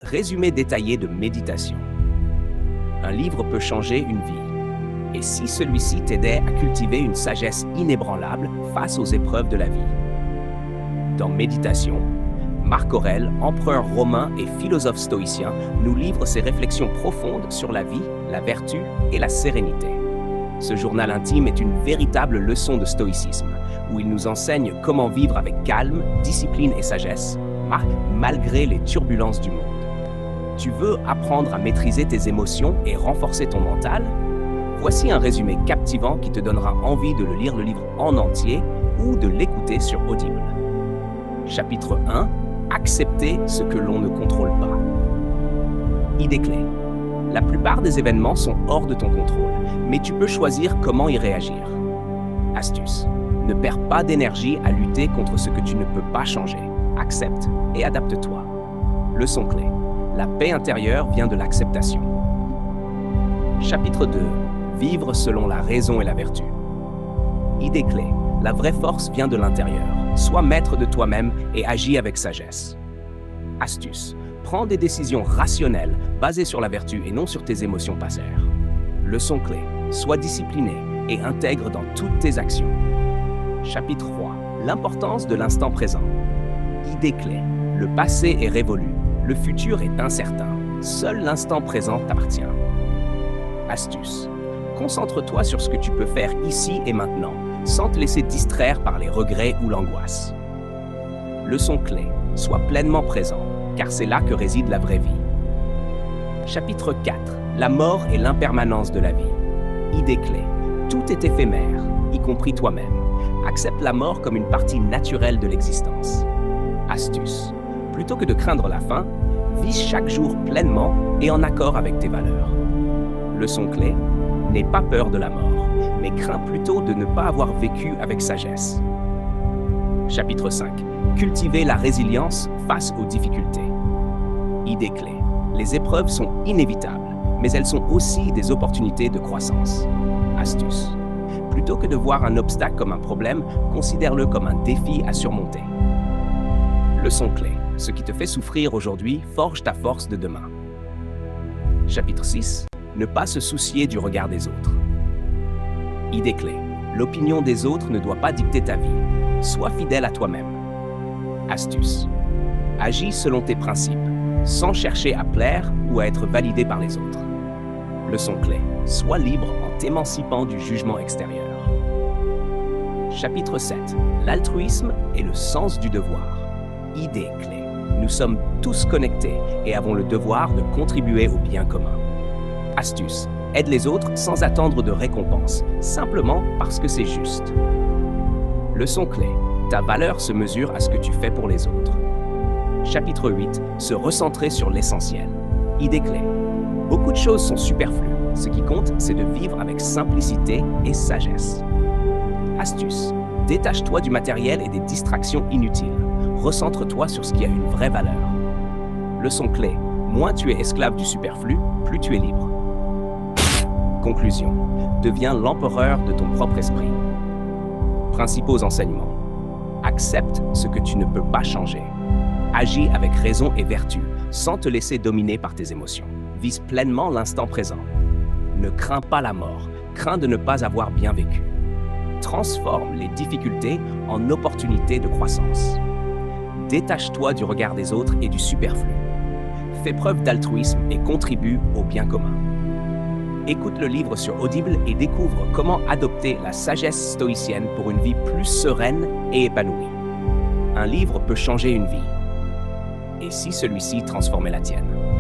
Résumé détaillé de méditation. Un livre peut changer une vie. Et si celui-ci t'aidait à cultiver une sagesse inébranlable face aux épreuves de la vie? Dans Méditation, Marc Aurèle, empereur romain et philosophe stoïcien, nous livre ses réflexions profondes sur la vie, la vertu et la sérénité. Ce journal intime est une véritable leçon de stoïcisme, où il nous enseigne comment vivre avec calme, discipline et sagesse, malgré les turbulences du monde. Tu veux apprendre à maîtriser tes émotions et renforcer ton mental? Voici un résumé captivant qui te donnera envie de lire le livre en entier ou de l'écouter sur Audible. Chapitre 1. Accepter ce que l'on ne contrôle pas. Idée clé. La plupart des événements sont hors de ton contrôle, mais tu peux choisir comment y réagir. Astuce. Ne perds pas d'énergie à lutter contre ce que tu ne peux pas changer. Accepte et adapte-toi. Leçon clé. La paix intérieure vient de l'acceptation. Chapitre 2. Vivre selon la raison et la vertu. Idée clé. La vraie force vient de l'intérieur. Sois maître de toi-même et agis avec sagesse. Astuce. Prends des décisions rationnelles basées sur la vertu et non sur tes émotions passagères. Leçon clé. Sois discipliné et intègre dans toutes tes actions. Chapitre 3. L'importance de l'instant présent. Idée clé. Le passé est révolu. Le futur est incertain. Seul l'instant présent t'appartient. Astuce. Concentre-toi sur ce que tu peux faire ici et maintenant, sans te laisser distraire par les regrets ou l'angoisse. Leçon clé. Sois pleinement présent, car c'est là que réside la vraie vie. Chapitre 4. La mort et l'impermanence de la vie. Idée clé. Tout est éphémère, y compris toi-même. Accepte la mort comme une partie naturelle de l'existence. Astuce. Plutôt que de craindre la fin, vis chaque jour pleinement et en accord avec tes valeurs. Leçon clé. N'aie pas peur de la mort, mais crains plutôt de ne pas avoir vécu avec sagesse. Chapitre 5. Cultiver la résilience face aux difficultés. Idée clé. Les épreuves sont inévitables, mais elles sont aussi des opportunités de croissance. Astuce. Plutôt que de voir un obstacle comme un problème, considère-le comme un défi à surmonter. Leçon clé. Ce qui te fait souffrir aujourd'hui forge ta force de demain. Chapitre 6. Ne pas se soucier du regard des autres. Idée clé. L'opinion des autres ne doit pas dicter ta vie. Sois fidèle à toi-même. Astuce. Agis selon tes principes, sans chercher à plaire ou à être validé par les autres. Leçon clé. Sois libre en t'émancipant du jugement extérieur. Chapitre 7. L'altruisme et le sens du devoir. Idée clé. Nous sommes tous connectés et avons le devoir de contribuer au bien commun. Astuce. Aide les autres sans attendre de récompense, simplement parce que c'est juste. Leçon clé. Ta valeur se mesure à ce que tu fais pour les autres. Chapitre 8. Se recentrer sur l'essentiel. Idée clé. Beaucoup de choses sont superflues. Ce qui compte, c'est de vivre avec simplicité et sagesse. Astuce. Détache-toi du matériel et des distractions inutiles. Recentre-toi sur ce qui a une vraie valeur. Leçon clé. Moins tu es esclave du superflu, plus tu es libre. Conclusion. Deviens l'empereur de ton propre esprit. Principaux enseignements. Accepte ce que tu ne peux pas changer. Agis avec raison et vertu, sans te laisser dominer par tes émotions. Vise pleinement l'instant présent. Ne crains pas la mort, crains de ne pas avoir bien vécu. Transforme les difficultés en opportunités de croissance. Détache-toi du regard des autres et du superflu. Fais preuve d'altruisme et contribue au bien commun. Écoute le livre sur Audible et découvre comment adopter la sagesse stoïcienne pour une vie plus sereine et épanouie. Un livre peut changer une vie. Et si celui-ci transformait la tienne?